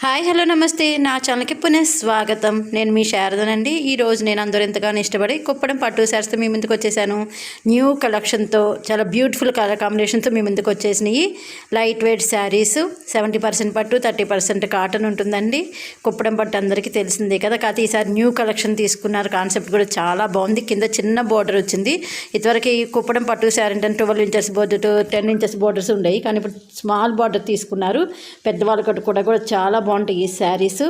Hi hello నమస్తే నా ఛానల్కి పునః స్వాగతం. నేను మీ శారదనండి. ఈరోజు నేను అందరూ ఎంతగానో ఇష్టపడి కుప్పడం పట్టు శారీస్తో మీ ముందుకు వచ్చేసాను. న్యూ కలెక్షన్తో చాలా బ్యూటిఫుల్ కలర్ కాంబినేషన్తో మీ ముందుకు వచ్చేసినాయి. లైట్ వెయిట్ శారీస్ 70% పట్టు 30% కాటన్ ఉంటుందండి. కుప్పడం పట్టు అందరికీ తెలిసిందే కదా. కాకపోతే ఈసారి న్యూ కలెక్షన్ తీసుకున్నారు. కాన్సెప్ట్ కూడా చాలా బాగుంది. కింద చిన్న బోర్డర్ వచ్చింది. ఇదివరకు కుప్పడం పట్టు శారీ అంటే 12 ఇంచెస్ బోర్డర్ 10 ఇంచెస్ బోర్డర్స్ ఉండేవి. కానీ ఇప్పుడు స్మాల్ బార్డర్ తీసుకున్నారు. పెద్దవాళ్ళ కూడా చాలా బాగుంటాయి ఈ శారీస్.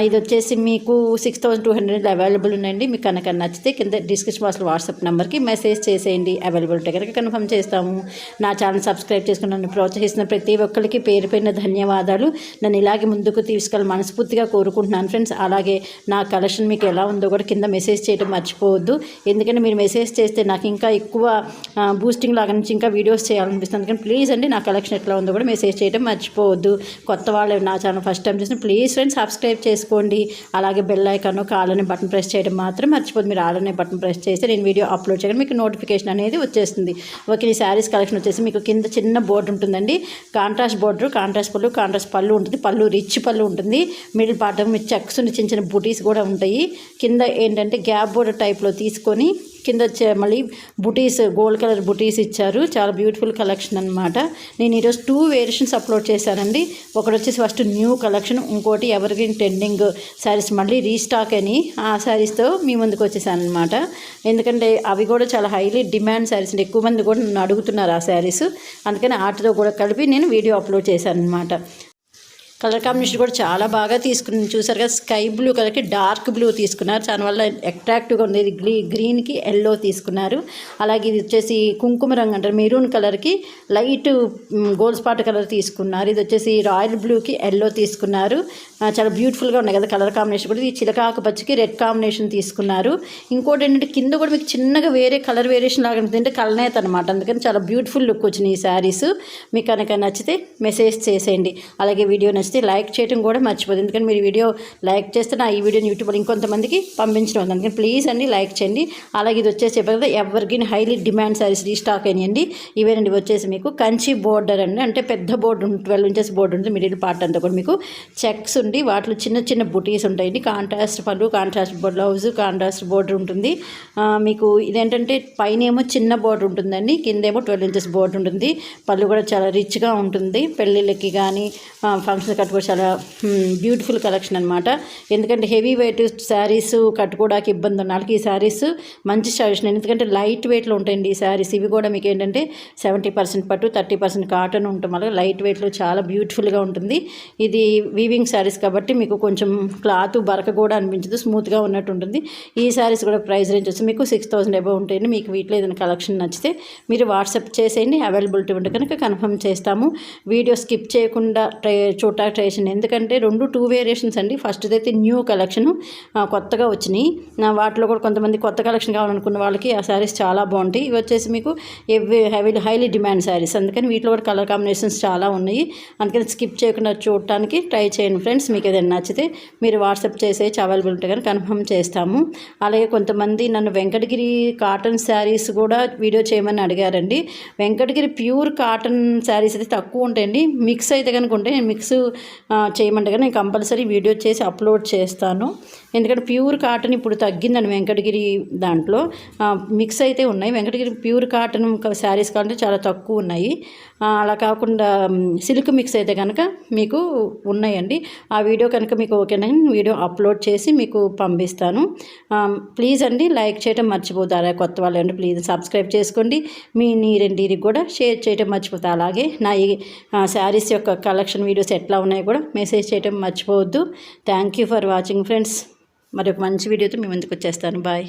ఇది వచ్చేసి మీకు 6200 అవైలబుల్ ఉన్నాయండి. మీకు కనుక నచ్చితే కింద డిస్క్రిప్షన్ బాక్స్లో వాట్సాప్ నెంబర్కి మెసేజ్ చేసేయండి. అవైలబిలిటీ కనుక కన్ఫర్మ్ చేస్తాము. నా ఛానల్ సబ్స్క్రైబ్ చేసుకుని నన్ను ప్రోత్సహిస్తున్న ప్రతి ఒక్కరికి పేరు పైన ధన్యవాదాలు. నన్ను ఇలాగే ముందుకు తీసుకెళ్ళి మనస్ఫూర్తిగా కోరుకుంటున్నాను ఫ్రెండ్స్. అలాగే నా కలెక్షన్ మీకు ఎలా ఉందో కూడా కింద మెసేజ్ చేయడం మర్చిపోవద్దు. ఎందుకంటే మీరు మెసేజ్ చేస్తే నాకు ఇంకా ఎక్కువ బూస్టింగ్ లాగా నుంచి ఇంకా వీడియోస్ చేయాలనిపిస్తుంది. అందుకని ప్లీజ్ అండి నా కలెక్షన్ ఎట్లా ఉందో కూడా మెసేజ్ చేయడం మర్చిపోవద్దు. కొత్త వాళ్ళు నా ఛానల్ ఫస్ట్ టైం చూసిన ప్లీజ్ ఫ్రెండ్స్ సబ్స్క్రైబ్ చేసుకోండి. అలాగే బెల్ ఐకాన్ కాలనే బటన్ ప్రెస్ చేయడం మాత్రం మర్చిపోదు. మీరు ఆలనే బటన్ ప్రెస్ చేస్తే నేను వీడియో అప్లోడ్ చేయడం మీకు నోటిఫికేషన్ అనేది వచ్చేస్తుంది. ఓకే, ఈ శారీస్ కలెక్షన్ వచ్చేసి మీకు కింద చిన్న బోర్డర్ ఉంటుందండి. కాంట్రాస్ట్ బోర్డర్, కాంట్రాస్ట్ పళ్ళు, కాంట్రాస్ట్ పళ్ళు ఉంటుంది. పళ్ళు రిచ్ పళ్ళు ఉంటుంది. మిడిల్ పార్ట్ మీ చెక్స్ చిన్న చిన్న బుటీస్ కూడా ఉంటాయి. కింద ఏంటంటే గ్యాప్ బోర్డర్ టైప్లో తీసుకొని కింద మళ్ళీ బుటీస్ గోల్డ్ కలర్ బుటీస్ ఇచ్చారు. చాలా బ్యూటిఫుల్ కలెక్షన్ అనమాట. నేను ఈరోజు 2 వేరియేషన్స్ అప్లోడ్ చేశానండి. ఒకటి వచ్చేసి ఫస్ట్ న్యూ కలెక్షన్, ఇంకోటి ఎవర్ గ్రీన్ ట్రెండింగ్ శారీస్ మళ్ళీ రీస్టాక్ అని ఆ శారీస్తో మీ ముందుకు వచ్చేసాను అనమాట. ఎందుకంటే అవి కూడా చాలా హైలీ డిమాండ్ శారీస్ అండి. ఎక్కువ మంది కూడా నన్ను అడుగుతున్నారు ఆ శారీస్. అందుకని వాటితో కూడా కలిపి నేను వీడియో అప్లోడ్ చేశాను అనమాట. కలర్ కాంబినేషన్ కూడా చాలా బాగా తీసుకుని చూసారు కదా. స్కై బ్లూ కలర్కి డార్క్ బ్లూ తీసుకున్నారు. దానివల్ల అట్రాక్టివ్గా ఉండేది. గ్రీన్కి ఎల్లో తీసుకున్నారు. అలాగే ఇది వచ్చేసి కుంకుమ రంగు అంటారు, మెరూన్ కలర్కి లైట్ గోల్డ్ స్పాట్ కలర్ తీసుకున్నారు. ఇది వచ్చేసి రాయల్ బ్లూకి ఎల్లో తీసుకున్నారు. చాలా బ్యూటిఫుల్గా ఉన్నాయి కదా కలర్ కాంబినేషన్ కూడా. ఇది చిలకాకు పచ్చికి రెడ్ కాంబినేషన్ తీసుకున్నారు. ఇంకోటి ఏంటంటే కింద కూడా మీకు చిన్నగా వేరే కలర్ వేరియేషన్ లాగా ఉంటుంది, కలనేత అనమాట. అందుకని చాలా బ్యూటిఫుల్ లుక్ వచ్చినాయి ఈ శారీస్. మీకు కనుక నచ్చితే మెసేజ్ చేసేయండి. అలాగే వీడియో నచ్చితే లైక్ చేయడం కూడా మర్చిపోదు. ఎందుకంటే మీరు వీడియో లైక్ చేస్తే నా ఈ వీడియోని యూట్యూబ్లో ఇంకొంతమందికి పంపించడం ఉంది. అందుకని ప్లీజ్ అండి లైక్ చేయండి. అలాగే ఇది వచ్చేసి చెప్పారు కదా evergreen highly demand sarees restock అయినాయండి. ఇవేనండి వచ్చేసి మీకు కంచి బోర్డర్ అండి. అంటే పెద్ద బోర్డు 12 ఇంచెస్ బోర్డు ఉంటుంది. మిడిల్ పార్ట్ అంతా కూడా మీకు చెక్స్ ఉండి వాటిలో చిన్న చిన్న బుటీస్ ఉంటాయండి. కాంట్రాస్ట్ పళ్ళు, కాంట్రాస్ట్ బ్లౌజ్, కాంట్రాస్ట్ బోర్డర్ ఉంటుంది. మీకు ఇదేంటంటే పైన ఏమో చిన్న బోర్డర్ ఉంటుందండి, కిందేమో 12 ఇంచెస్ బోర్డర్ ఉంటుంది. పళ్ళు కూడా చాలా రిచ్గా ఉంటుంది. పెళ్ళిళ్ళకి కానీ ఫంక్షన్ కట్టుకో చాలా బ్యూటిఫుల్ కలెక్షన్ అనమాట. ఎందుకంటే హెవీ వెయిట్ శారీస్ కట్టుకోవడానికి ఇబ్బంది ఉన్న వాళ్ళకి ఈ శారీస్ మంచి సజెషన్. ఎందుకంటే లైట్ వెయిట్లో ఉంటాయండి ఈ శారీస్. ఇవి కూడా మీకు ఏంటంటే 70% పట్టు 30% కాటన్ ఉంటుంది. అలాగే లైట్ వెయిట్లో చాలా బ్యూటిఫుల్గా ఉంటుంది. ఇది వీవింగ్ శారీస్ కాబట్టి మీకు కొంచెం క్లాత్ బరక కూడా అనిపించదు, స్మూత్గా ఉన్నట్టు ఉంటుంది. ఈ శారీస్ కూడా ప్రైస్ రేంజ్ వచ్చి మీకు 6000 అబౌవ్ ఉంటాయండి. మీకు వీటిలో ఏదైనా కలెక్షన్ నచ్చితే మీరు వాట్సాప్ చేసేయండి. అవైలబిలిటీ ఉంటే కనుక కన్ఫర్మ్ చేస్తాము. వీడియో స్కిప్ చేయకుండా చూడటానికి ట్రై చేయండి. ఎందుకంటే 2 వేరియేషన్స్ అండి. ఫస్ట్ అయితే న్యూ కలెక్షన్ కొత్తగా వచ్చినాయి. వాటిలో కూడా కొంతమంది కొత్త కలెక్షన్ కావాలనుకున్న వాళ్ళకి ఆ శారీస్ చాలా బాగుంటాయి. ఇవి వచ్చేసి మీకు హైలీ డిమాండ్ శారీస్. అందుకని వీటిలో కూడా కలర్ కాంబినేషన్స్ చాలా ఉన్నాయి. అందుకని స్కిప్ చేయకుండా చూడటానికి ట్రై చేయండి ఫ్రెండ్స్. మీకు ఏదైనా నచ్చితే మీరు వాట్సాప్ చేసేసి అవైలబుల్ ఉంటే కానీ కన్ఫర్మ్ చేస్తాము. అలాగే కొంతమంది నన్ను వెంకటగిరి కాటన్ శారీస్ కూడా వీడియో చేయమని అడిగారండి. వెంకటగిరి ప్యూర్ కాటన్ శారీస్ అయితే తక్కువ ఉంటాయండి. మిక్స్ అయితే కనుక ఉంటే నేను మిక్స్ చేయమంటే కానీ నేను కంపల్సరీ వీడియో చేసి అప్లోడ్ చేస్తాను. ఎందుకంటే ప్యూర్ కాటన్ ఇప్పుడు తగ్గిందండి వెంకటగిరి దాంట్లో. మిక్స్ అయితే ఉన్నాయి. వెంకటగిరి ప్యూర్ కాటన్ శారీస్ కావాలంటే చాలా తక్కువ ఉన్నాయి. అలా కాకుండా సిల్క్ మిక్స్ అయితే కనుక మీకు ఉన్నాయండి. ఆ వీడియో కనుక మీకు ఓకేనా వీడియో అప్లోడ్ చేసి మీకు పంపిస్తాను. ప్లీజ్ అండి లైక్ చేయడం మర్చిపోతారా కొత్త వాళ్ళు అండి. ప్లీజ్ సబ్స్క్రైబ్ చేసుకోండి. మీ నీరెండీరికి కూడా షేర్ చేయడం మర్చిపోతా. అలాగే నా ఈ శారీస్ యొక్క కలెక్షన్ వీడియోస్ ఎట్లా ఉన్నాయో కూడా మెసేజ్ చేయడం మర్చిపోవద్దు. Thank you for watching friends. మరి ఒక మంచి వీడియోతో మీ ముందుకు వచ్చేస్తాను. బాయ్.